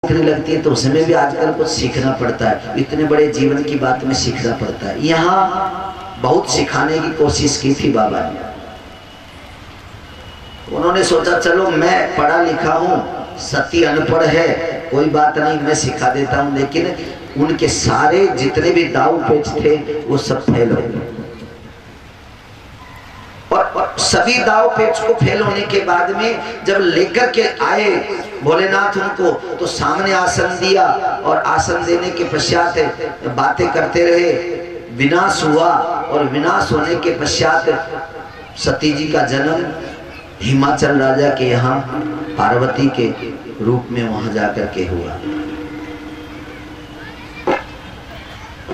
सीखने लगती है तो उसमें भी आजकल कुछ सीखना पड़ता है। इतने बड़े जीवन की बात में सीखना पड़ता है। यहाँ बहुत सिखाने की कोशिश की थी बाबा ने। उन्होंने सोचा चलो मैं पढ़ा लिखा हूँ, सती अनपढ़ है, कोई बात नहीं, मैं सिखा देता हूँ। लेकिन उनके सारे जितने भी दाव पेच थे वो सब फेल हो गए। और सभी दाव पेच को फेल होने के बाद में जब लेकर के आए भोलेनाथ उनको, तो सामने आसन दिया और आसन देने के पश्चात बातें करते रहे। विनाश हुआ और विनाश होने के पश्चात सती जी का जन्म हिमाचल राजा के यहाँ पार्वती के रूप में वहां जाकर के हुआ।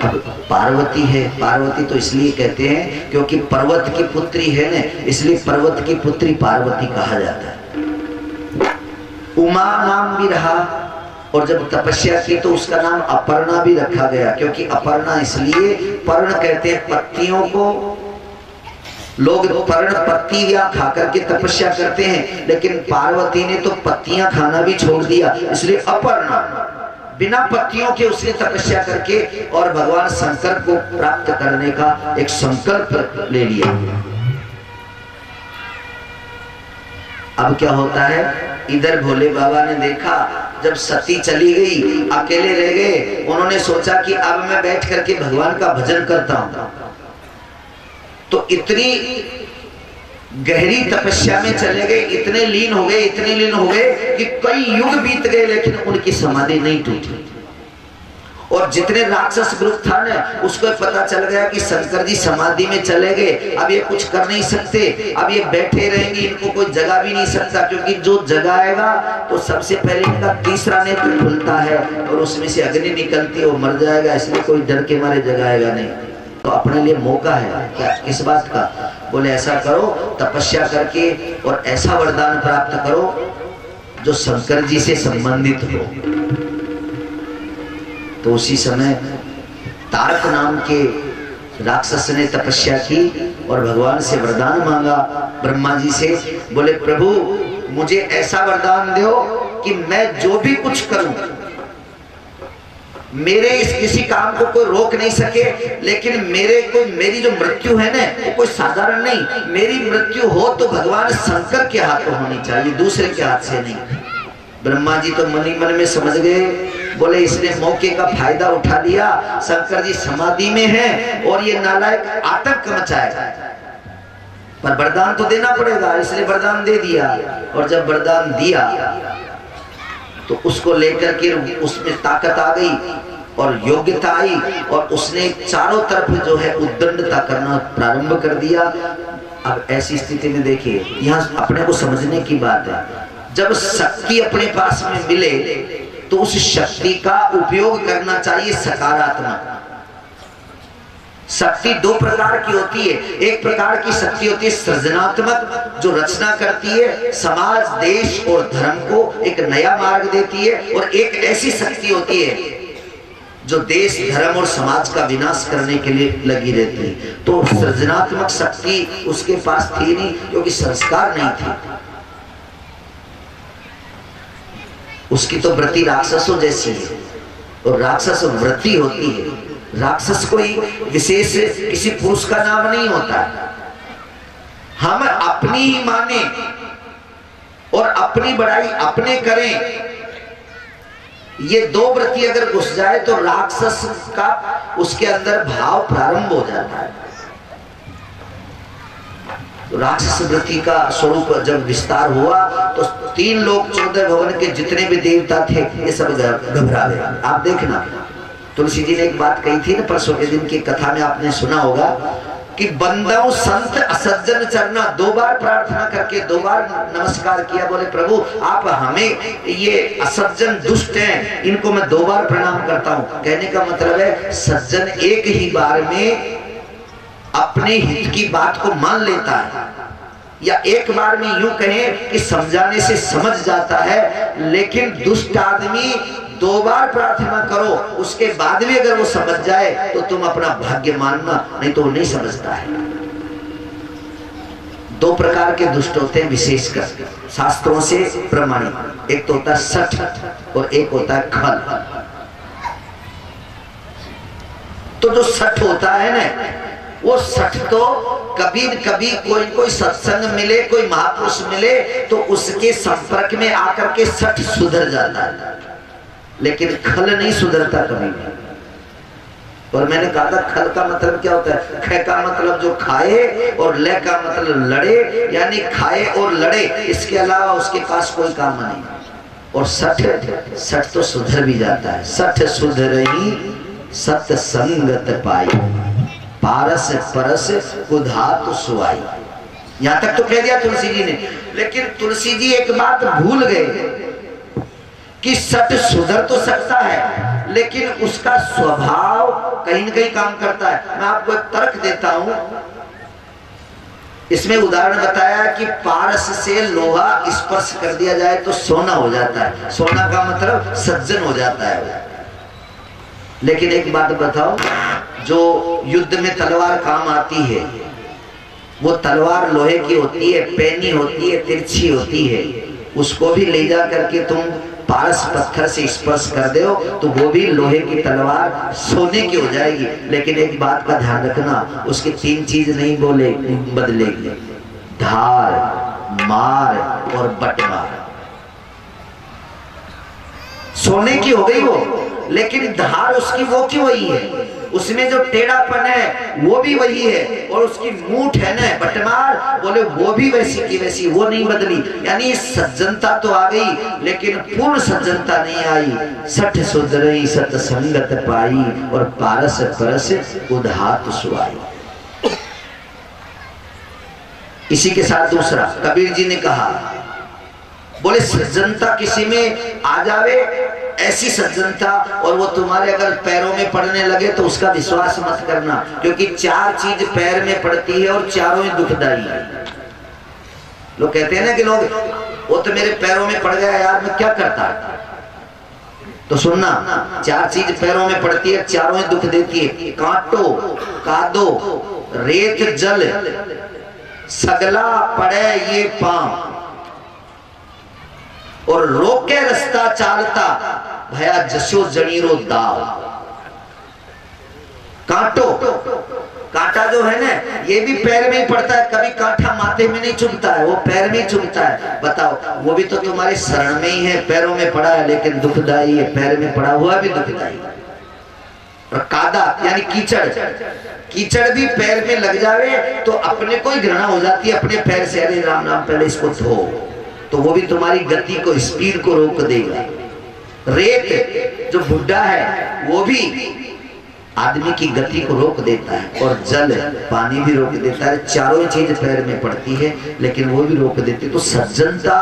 अब पार्वती है, पार्वती तो इसलिए कहते हैं क्योंकि पर्वत की पुत्री है ना, इसलिए पर्वत की पुत्री पार्वती कहा जाता है। उमा नाम भी रहा, और जब तपस्या की तो उसका नाम अपर्णा भी रखा गया, क्योंकि अपर्णा इसलिए, पर्ण कहते हैं पत्तियों को, लोग पर्ण पत्तियां खाकर के तपस्या करते हैं, लेकिन पार्वती ने तो पत्तियां खाना भी छोड़ दिया, इसलिए अपर्णा, बिना पत्तियों के उसने तपस्या करके और भगवान शंकर को प्राप्त करने का एक संकल्प ले लिया। अब क्या होता है, इधर भोले बाबा ने देखा जब सती चली गई, अकेले रह गए, उन्होंने सोचा कि अब मैं बैठ करके भगवान का भजन करता हूं। तो इतनी गहरी तपस्या में चले गए, इतने लीन हो गए, इतने लीन हो गए कि कई युग बीत गए, लेकिन उनकी समाधि नहीं टूटी। और जितने राक्षस ग्रुप था ना, उसको पता चल गया कि शंकर जी समाधि में चले गए, अब ये कुछ कर नहीं सकते, अब ये बैठे रहेंगे, इनको कोई जगा भी नहीं सकता, क्योंकि जो जगाएगा तो सबसे पहले इनका तीसरा नेत्र खुलता है और उसमें से अग्नि निकलती है, वो मर जाएगा, इसलिए कोई डर के मारे जगाएगा नहीं। तो अपने लिए मौका है क्या इस बात का, बोले ऐसा करो, तपस्या करके और ऐसा वरदान प्राप्त करो जो शंकर जी से संबंधित हो। तो उसी समय तारक नाम के राक्षस ने तपस्या की और भगवान से वरदान मांगा ब्रह्मा जी से। बोले प्रभु मुझे ऐसा वरदान दो कि मैं जो भी कुछ करूं, मेरे इस किसी काम को कोई रोक नहीं सके, लेकिन मेरी जो मृत्यु है ना, वो कोई साधारण नहीं, मेरी मृत्यु हो तो भगवान शंकर के हाथों होनी चाहिए, दूसरे के हाथ से नहीं। ब्रह्मा जी तो मन ही मन में समझ गए, बोले इसने मौके का फायदा उठा लिया, शंकर जी समाधि में हैं और ये नालायक आतंक मचाएगा, पर वरदान तो देना पड़ेगा, इसलिए वरदान दे दिया। और जब वरदान दिया तो उसको लेकर के उसमें ताकत आ गई और योग्यता आई, और उसने चारों तरफ जो है उद्दंडता करना प्रारंभ कर दिया। अब ऐसी स्थिति में देखिए, यहाँ अपने को समझने की बात है, जब शक्ति अपने पास में मिले तो उस शक्ति का उपयोग करना चाहिए सकारात्मक। शक्ति दो प्रकार की होती है, एक प्रकार की शक्ति होती है सृजनात्मक, जो रचना करती है, समाज देश और धर्म को एक नया मार्ग देती है, और एक ऐसी शक्ति होती है जो देश धर्म और समाज का विनाश करने के लिए लगी रहती है। तो सृजनात्मक शक्ति उसके पास थी नहीं, क्योंकि संस्कार नहीं थे। उसकी तो वृत्ति राक्षसों जैसी है, और राक्षस वृत्ति होती है। राक्षस कोई विशेष किसी पुरुष का नाम नहीं होता। हम अपनी ही माने और अपनी बड़ाई अपने करें, ये दो वृत्ति अगर घुस जाए तो राक्षस का उसके अंदर भाव प्रारंभ हो जाता है। तो राक्षस वृत्ति का स्वरूप जब विस्तार हुआ तो 3 लोग 14 भवन के जितने भी देवता थे ये सब घबरा गए। आप देखना, तुलसी जी ने एक बात कही थी ना परसों के दिन की कथा में, आपने सुना होगा कि बंदों संत असज्जन चरना, 2 बार प्रार्थना करके 2 बार नमस्कार किया। बोले प्रभु आप हमें, ये असज्जन दुष्ट हैं, इनको मैं 2 बार प्रणाम करता हूँ। कहने का मतलब है सज्जन एक ही बार में अपने हित की बात को मान लेता है, या एक बार में यूं कहें कि समझाने से समझ जाता है, लेकिन दुष्ट आदमी 2 बार प्रार्थना करो, उसके बाद भी अगर वो समझ जाए तो तुम अपना भाग्य मानना, नहीं तो वो नहीं समझता है। दो प्रकार के दुष्ट होते हैं विशेषकर शास्त्रों से प्रमाणित। एक तो होता है सठ और एक होता है खल। तो जो सठ होता है ना, वो सठ तो कभी कभी कोई सत्संग मिले, कोई महापुरुष मिले तो उसके संपर्क में आकर के सठ सुधर जाता है, लेकिन खल नहीं सुधरता कभी भी। और मैंने कहा था खल का मतलब क्या होता है? ख का मतलब जो खाए और ल का मतलब लड़े, यानी खाए और लड़े, इसके अलावा उसके पास कोई काम नहीं। और सठ तो सुधर भी जाता है। सठ सुधरही सत्संगत पाई, पारस परस कुधातु सुआई। यहां तक तो कह दिया तुलसी जी ने, लेकिन तुलसी जी एक बात भूल गए कि सठ सुधर तो सकता है, लेकिन उसका स्वभाव कहीं न कहीं काम करता है। मैं आपको एक तर्क देता हूं, इसमें उदाहरण बताया कि पारस से लोहा स्पर्श कर दिया जाए तो सोना हो जाता है। सोना का मतलब सज्जन हो जाता है। लेकिन एक बात बताओ, जो युद्ध में तलवार काम आती है, वो तलवार लोहे की होती है, पैनी होती है, तिरछी होती है। उसको भी ले जा करके तुम पारस पत्थर से स्पर्श कर दो तो वो भी लोहे की तलवार सोने की हो जाएगी। लेकिन एक बात का ध्यान रखना, उसकी तीन चीज नहीं बदलेगी, धार, मार और बटमार। सोने की हो गई वो, लेकिन धार उसकी वो की वही है, उसमें जो टेढ़ापन है वो भी वही है, और उसकी मूठ है ना बटमार, बोले वो भी वैसी की वैसी, वो नहीं बदली। यानी सज्जनता तो आ गई, लेकिन पूर्ण सज्जनता नहीं आई। सठ सुधरई सत्संगत पाई, और पारस परस कुधातु सुआई। इसी के साथ दूसरा कबीर जी ने कहा, बोले सज्जनता किसी में आ जावे, ऐसी सज्जनता, और वो तुम्हारे अगर पैरों में पड़ने लगे तो उसका विश्वास मत करना, क्योंकि चार चीज पैर में पड़ती है और चारों ही दुखदाई है। लोग कहते हैं ना कि लोग, वो तो मेरे पैरों में पड़ गया यार, मैं क्या करता। तो सुनना, चार चीज पैरों में पड़ती है, चारों ही दुख देती है। कांटो, कादो, रेत, जल, सगला पड़े ये पांव, और रोके रास्ता चालता भया जसो जड़ीरो दाव। कांटो, कांटा जो है ना, ये भी पैर में ही पड़ता है। कभी कांटा माथे में नहीं चुभता है, वो पैर में ही चुभता है। बताओ, वो भी तो तुम्हारे शरण में ही है, पैरों में पड़ा है, लेकिन दुखदाई है, पैर में पड़ा हुआ भी दुखदाई। और कादा यानी कीचड़, कीचड़ भी पैर में लग जावे तो अपने को ही घृणा हो जाती है अपने पैर से, अरे राम राम पहले इसको धो, तो वो भी तुम्हारी गति को, स्पीड को रोक देगा। रेत जो बुड्ढा है वो भी आदमी की गति को रोक देता है, और जल पानी भी रोक देता है। चारों ही चीज पैर में पड़ती है, लेकिन वो भी रोक देती। तो सज्जनता,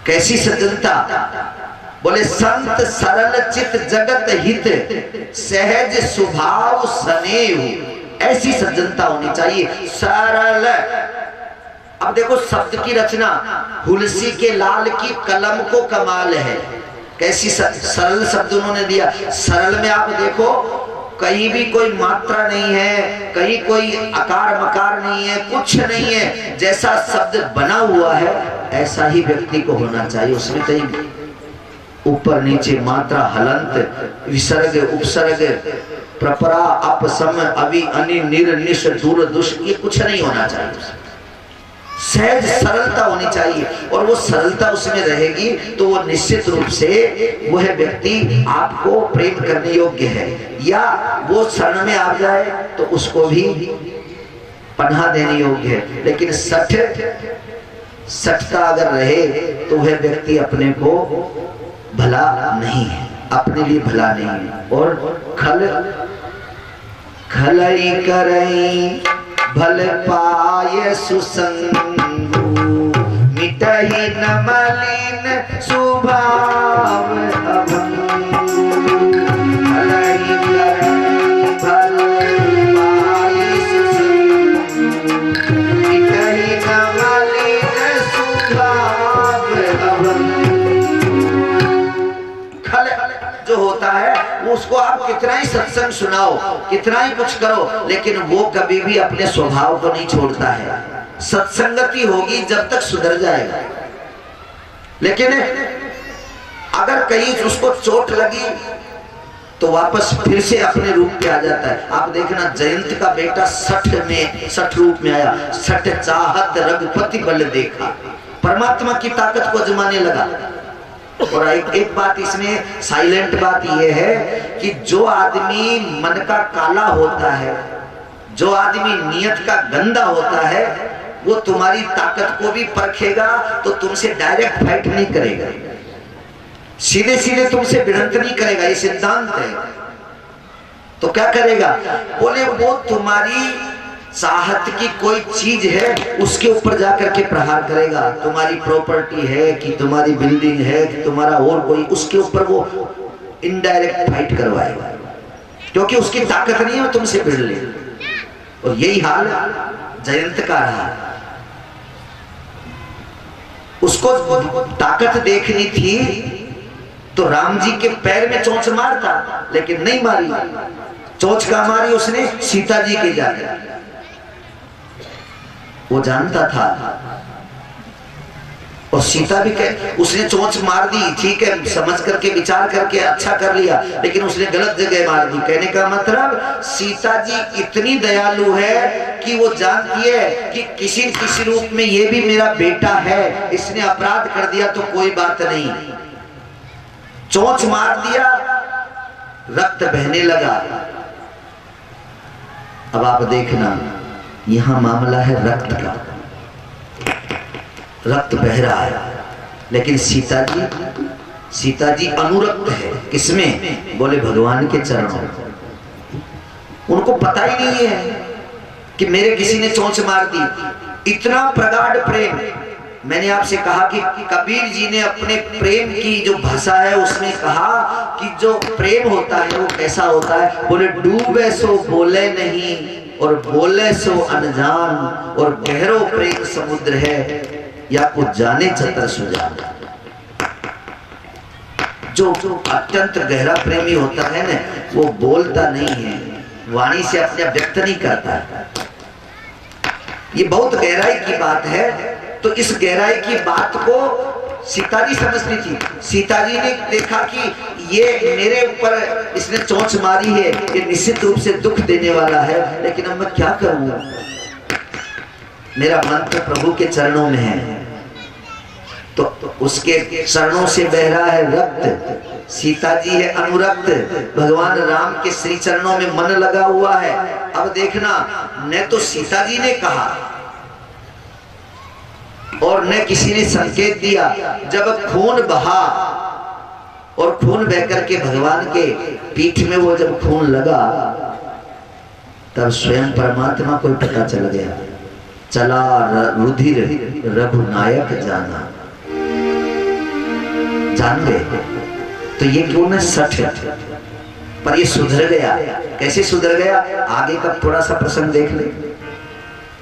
कैसी सज्जनता? बोले संत सरल चित जगत हित, सहज स्वभाव स्नेह, ऐसी सज्जनता होनी चाहिए। सरल, अब देखो शब्द की रचना, हुलसी के लाल की कलम को कमाल है। कैसी सरल शब्द उन्होंने दिया। सरल में आप देखो, कहीं भी कोई मात्रा नहीं है, कहीं कोई आकार मकार नहीं है, कुछ नहीं है। जैसा शब्द बना हुआ है ऐसा ही व्यक्ति को होना चाहिए। उसमें कहीं ऊपर नीचे मात्रा, हलंत, विसर्ग, उपसर्ग, प्रपरा, अपसम, अवि, अनि, निर, निश, दूर, दुष, ये कुछ नहीं होना चाहिए। सहज सरलता होनी चाहिए, और वो सरलता उसमें रहेगी तो वो निश्चित रूप से वह व्यक्ति आपको प्रेम करने योग्य है। या वो शरण में आ जाए तो उसको भी पनाह देने योग्य है। लेकिन सठता अगर रहे तो वह व्यक्ति अपने को भला नहीं है, अपने लिए भला नहीं है। और खलई करई भल पाए सुसंगु, मिटहि न मलिन स्वभाव अभंगु। खलई करई भल पाए सुसंगु, मिटहि न मलिन स्वभाव अभंगु। खल जो होता है उसको आप कितना ही सत्संग सुनाओ, कितना ही कुछ करो, लेकिन वो कभी भी अपने स्वभाव को नहीं छोड़ता है। सत्संगति होगी जब तक सुधर जाएगा। लेकिन अगर कहीं उसको चोट लगी तो वापस फिर से अपने रूप पे आ जाता है। आप देखना जयंत का बेटा 60 रूप में आया। 60 चाहत रघुपति बल देखा, परमात्मा की ताकत को आजमाने लगा। और एक बात इसमें साइलेंट बात यह है कि जो आदमी मन का काला होता है, जो आदमी नियत का गंदा होता है, वो तुम्हारी ताकत को भी परखेगा तो तुमसे डायरेक्ट फाइट नहीं करेगा, सीधे सीधे तुमसे भिड़ंत नहीं करेगा, ये सिद्धांत है। तो क्या करेगा? बोले वो तुम्हारी चाहत की कोई चीज है उसके ऊपर जाकर के प्रहार करेगा। तुम्हारी प्रॉपर्टी है कि तुम्हारी बिल्डिंग है कि तुम्हारा और कोई, उसके ऊपर वो इनडायरेक्ट फाइट करवाएगा, क्योंकि उसकी ताकत नहीं है तुमसे भिड़ ले। और यही हाल जयंत का रहा। उसको ताकत देखनी थी तो राम जी के पैर में चोंच मारता, लेकिन नहीं मारी। चोंच का मारी उसने सीता जी के जाकर। वो जानता था और सीता भी उसने चोंच मार दी, ठीक है, समझ करके विचार करके अच्छा कर लिया, लेकिन उसने गलत जगह मार दी। कहने का मतलब सीता जी इतनी दयालु है कि वो जानती है कि किसी न किसी रूप में ये भी मेरा बेटा है, इसने अपराध कर दिया तो कोई बात नहीं। चोंच मार दिया, रक्त बहने लगा। अब आप देखना, यहां मामला है रक्त का, रक्त बह रहा है, लेकिन सीता जी अनुरक्त है। किसमें? बोले भगवान के चरणों में। उनको पता ही नहीं है कि मेरे किसी ने चोंच मार दी। इतना प्रगाढ़ प्रेम। मैंने आपसे कहा कि कबीर जी ने अपने प्रेम की जो भाषा है उसमें कहा कि जो प्रेम होता है वो कैसा होता है। बोले डूबे सो बोले नहीं और बोले सो अनजान, और गहरो प्रेम समुद्र है या कुछ जाने चतर सुजान। जो अत्यंत गहरा प्रेमी होता है ना, वो बोलता नहीं है, वाणी से अपने व्यक्त नहीं करता है। ये बहुत गहराई की बात है। तो इस गहराई की बात को सीता जी समझती थी। सीता जी ने देखा कि ये मेरे ऊपर इसने चोंच मारी है, ये निश्चित रूप से दुख देने वाला है, लेकिन अब मैं क्या करूं? मेरा मन तो प्रभु के चरणों में है। तो उसके चरणों से बह रहा है रक्त। सीता जी है अनुरक्त, भगवान राम के श्री चरणों में मन लगा हुआ है। अब देखना, न तो सीता जी ने कहा और न किसी ने संकेत दिया। जब खून बहा और खून बह करके भगवान के पीठ में वो जब खून लगा, तब स्वयं परमात्मा को पता चल गया। चला रुधिर रघुनायक जाना, जान गए। तो ये क्यों न सच है, पर ये सुधर गया। कैसे सुधर गया? आगे का थोड़ा सा प्रसंग देख ले।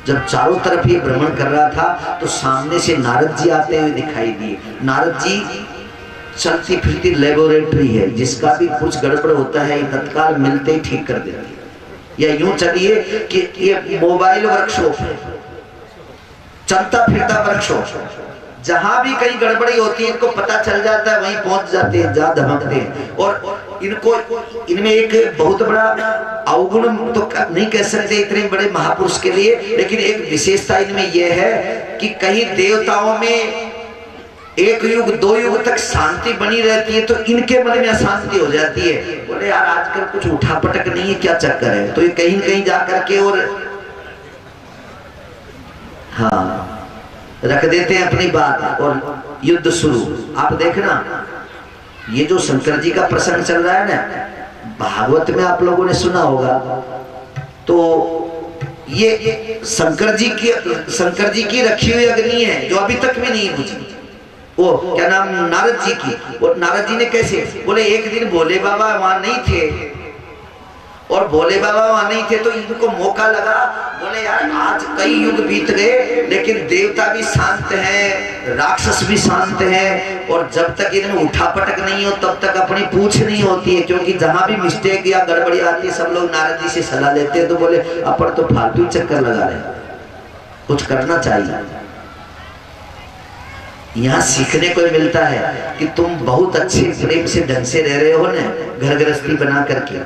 जब चारों तरफ ये भ्रमण कर रहा था तो सामने से नारद जी आते हुए दिखाई दिए। नारद जी चलती फिरती लेबोरेटरी है, जिसका भी कुछ गड़बड़ होता है तत्काल मिलते ही ठीक कर देते हैं। या यूं चलिए कि ये मोबाइल वर्कशॉप है, चलता फिरता वर्कशॉप। जहां भी कहीं गड़बड़ी होती है इनको पता चल जाता है, वहीं पहुंच जाते हैं, जा धमकते हैं। और इनको इनमें एक बहुत बड़ा अवगुण तो नहीं कह सकते इतने बड़े महापुरुष के लिए, लेकिन एक विशेषता इनमें यह है कि कहीं देवताओं में एक युग दो युग तक शांति बनी रहती है, तो इनके मन में अशांति हो जाती है। बोले यार आजकल कुछ उठापटक नहीं है, क्या चक्कर है? तो ये कहीं कहीं जाकर के और हाँ रख देते हैं अपनी बात और युद्ध शुरू। आप देखना, ये जो शंकर जी का प्रसंग चल रहा है ना, भागवत में आप लोगों ने सुना होगा। तो ये शंकर जी की रखी हुई अग्नि है जो अभी तक में नहीं बुझी। वो क्या नाम, नारद जी की। और नारद जी ने कैसे? बोले एक दिन भोले बाबा वहां नहीं थे, और भोले बाबा वहां नहीं थे तो इनको मौका लगा। बोले यार आज कई युग बीत गए लेकिन देवता भी शांत हैं, राक्षस भी शांत हैं, और जब तक इनमें उठापटक नहीं हो तब तक अपनी पूछ नहीं होती है, क्योंकि जहां भी मिस्टेक या गड़बड़ी आती है सब लोग नारद जी से सलाह लेते हैं। तो बोले अपन तो फालतू चक्कर लगा रहे हैं, कुछ करना चाहिए। यहाँ सीखने को मिलता है कि तुम बहुत अच्छे प्रेम से ढंग से रह रहे हो ना, घर गृहस्थी बना करके,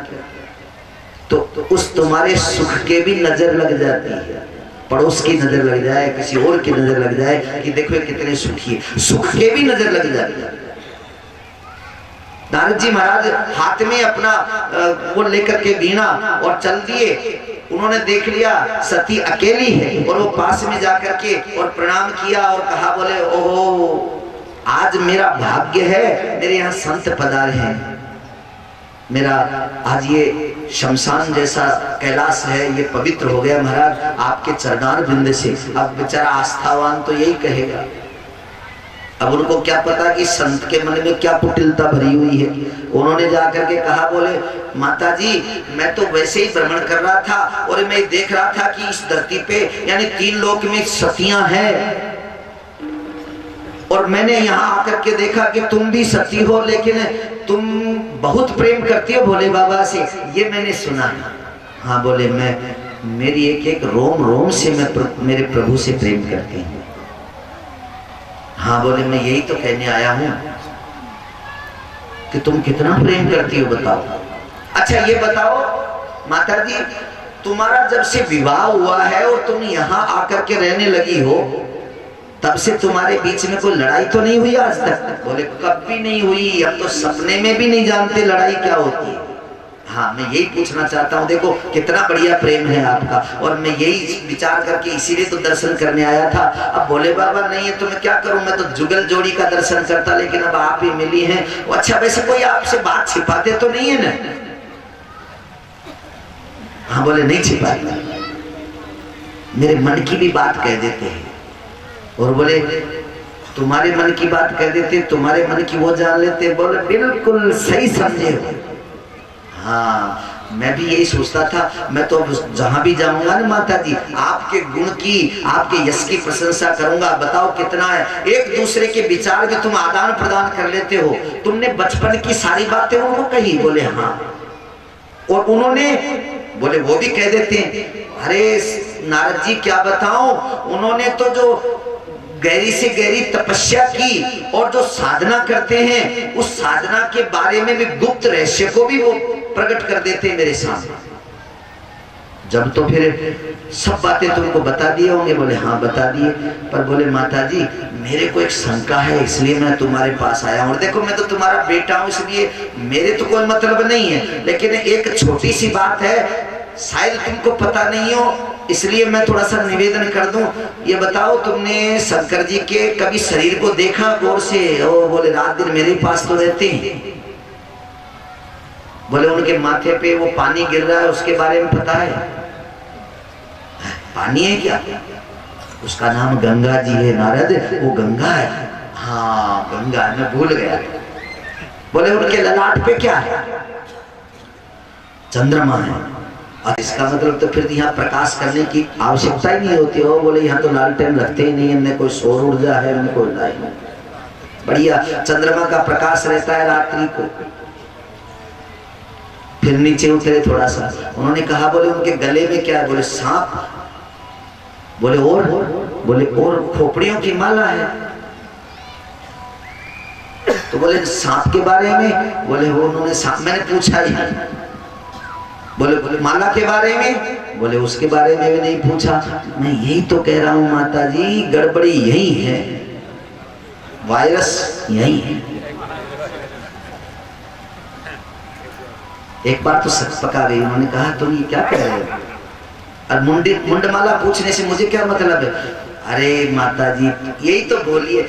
तो उस तुम्हारे सुख के भी नजर लग जाती है, पड़ोस की नजर लग जाए, किसी और की नजर लग जाए कि देखो ये कितने सुखी है, सुख के भी नजर लग जाती है। नारद जी महाराज हाथ में अपना वो लेकर के वीणा और चल दिए। उन्होंने देख लिया सती अकेली है और वो पास में जाकर के और प्रणाम किया और कहा, बोले ओहो आज मेरा भाग्य है, मेरे यहाँ संत पधारे हैं, मेरा आज ये शमशान जैसा कैलाश है ये पवित्र हो गया महाराज आपके चरणार बिंद से। अब बेचारा आस्थावान तो यही कहेगा, अब उनको क्या पता कि संत के मन में क्या कुटिलता भरी हुई है। उन्होंने जाकर के कहा, बोले माता जी मैं तो वैसे ही भ्रमण कर रहा था और मैं देख रहा था कि इस धरती पे यानी 3 लोक में सतियां हैं, और मैंने यहाँ आकर के देखा कि तुम भी सती हो, लेकिन तुम बहुत प्रेम करती हो भोले बाबा से, ये मैंने सुना है। हाँ बोले मैं मेरी एक एक रोम रोम से मैं मेरे प्रभु से प्रेम करती हूँ। हाँ बोले मैं यही तो कहने आया हूं कि तुम कितना प्रेम करती हो बताओ। अच्छा ये बताओ माता जी तुम्हारा जब से विवाह हुआ है और तुम यहाँ आकर के रहने लगी हो, तब से तुम्हारे बीच में कोई लड़ाई तो नहीं हुई आज तक? बोले कभी नहीं हुई, अब तो सपने में भी नहीं जानते लड़ाई क्या होती है। हाँ मैं यही पूछना चाहता हूँ, देखो कितना बढ़िया प्रेम है आपका, और मैं यही विचार करके इसीलिए तो दर्शन करने आया था। अब भोले बाबा नहीं है तो मैं क्या करूं, मैं तो जुगल जोड़ी का दर्शन करता, लेकिन अब आप ही मिली हैं। अच्छा वैसे कोई आपसे बात छिपाते तो नहीं है ना? हाँ बोले नहीं छिपाते, मेरे मन की भी बात कह देते हैं। और बोले तुम्हारे मन की बात कह देते, तुम्हारे मन की वो जान लेते। बोले बिल्कुल सही समझे हो। हाँ मैं भी यही सोचता था, मैं तो जहां भी जाऊंगा ना माता जी आपके गुण की आपके यश की प्रशंसा करूंगा। बताओ कितना है, एक दूसरे के विचार भी तुम आदान प्रदान कर लेते हो। तुमने बचपन की सारी बातें उनको कही? बोले हाँ। और उन्होंने बोले वो भी कह देते हैं। अरे नारद जी क्या बताऊं, उन्होंने तो जो गहरी से गहरी तपस्या की और जो साधना करते हैं उस साधना के बारे में भी गुप्त रहस्य को भी वो प्रकट कर देते हैं मेरे सामने। जब तो फिर सब बातें तुमको बता दिए होंगे? बोले हाँ बता दिए, पर बोले माता जी मेरे को एक शंका है इसलिए मैं तुम्हारे पास आया हूँ। देखो मैं तो तुम्हारा बेटा हूँ इसलिए मेरे तो कोई मतलब नहीं है, लेकिन एक छोटी सी बात है शायद तुमको पता नहीं हो इसलिए मैं थोड़ा सा निवेदन कर दूं। ये बताओ तुमने शंकर जी के कभी शरीर को देखा गौर से? ओ बोले रात दिन मेरे पास तो रहते हैं। बोले उनके माथे पे वो पानी गिर रहा है उसके बारे में पता है? पानी है क्या? उसका नाम गंगा जी है नारद, वो गंगा है। हाँ गंगा है, मैं भूल गया। बोले उनके ललाट पे क्या है? चंद्रमा है। और इसका मतलब तो फिर यहाँ प्रकाश करने की आवश्यकता ही नहीं होती हो। बोले यहाँ तो लालटेन रखते ही नहीं, इनमें कोई सौर ऊर्जा है, इनमें कोई नहीं, बढ़िया चंद्रमा का प्रकाश रहता है रात्रि को। फिर नीचे उतरे थोड़ा सा, उन्होंने कहा बोले उनके गले में क्या है? बोले सांप। बोले और? बोले और खोपड़ियों की माला है। तो बोले सांप के बारे में? बोले वो उन्होंने सांप मैंने पूछा ही नहीं। बोले माला के बारे में? बोले उसके बारे में भी नहीं पूछा। मैं यही तो कह रहा हूँ माता जी गड़बड़ी यही है, वायरस यही है। एक बार तो सच पका गई, उन्होंने कहा तुम ये क्या कह रहे हो? और मुंडमाला पूछने से मुझे क्या मतलब है? अरे माता जी यही तो बोलिए,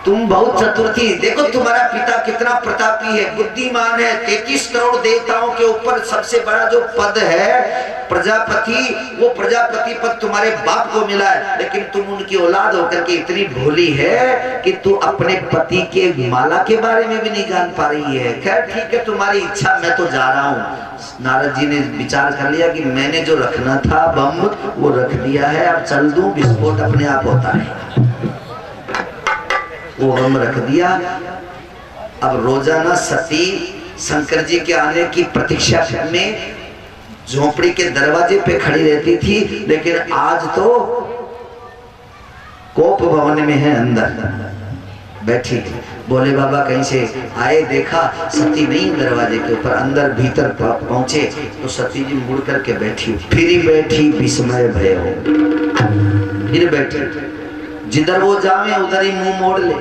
तुम बहुत चतुर थी। देखो तुम्हारा पिता कितना प्रतापी है, बुद्धिमान है। 33 करोड़ देवताओं के ऊपर सबसे बड़ा जो पद है प्रजापति, वो प्रजापति पद तुम्हारे बाप को मिला है, लेकिन तुम उनकी औलाद होकर के इतनी भोली है कि तू अपने पति के माला के बारे में भी नहीं जान पा रही है। खैर ठीक है तुम्हारी इच्छा, मैं तो जा रहा हूँ। नारद जी ने विचार कर लिया कि मैंने जो रखना था बम वो रख दिया है, अब चल दूं, विस्फोट अपने आप होता है। वो बम रख दिया। अब रोजाना सती शंकर जी के आने की प्रतीक्षा में झोपड़ी के दरवाजे पे खड़ी रहती थी, लेकिन आज तो कोप भवन में है अंदर बैठी। बोले बाबा कहीं से आए, देखा सती नहीं दरवाजे के ऊपर, अंदर भीतर पहुंचे तो सती जी मुड़ करके बैठी, फिर बैठी विस्मय भय हो, फिर बैठी, जिधर वो जावे उधर ही मुंह मोड़ ले,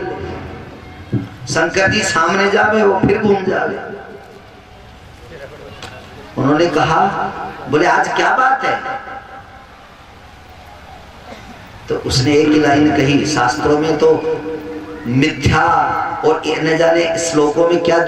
शंकर जी सामने जावे वो फिर घूम जावे। उन्होंने कहा, बोले आज क्या बात है? तो उसने एक ही लाइन कही, शास्त्रों में तो मिथ्या और न जाने श्लोकों में क्या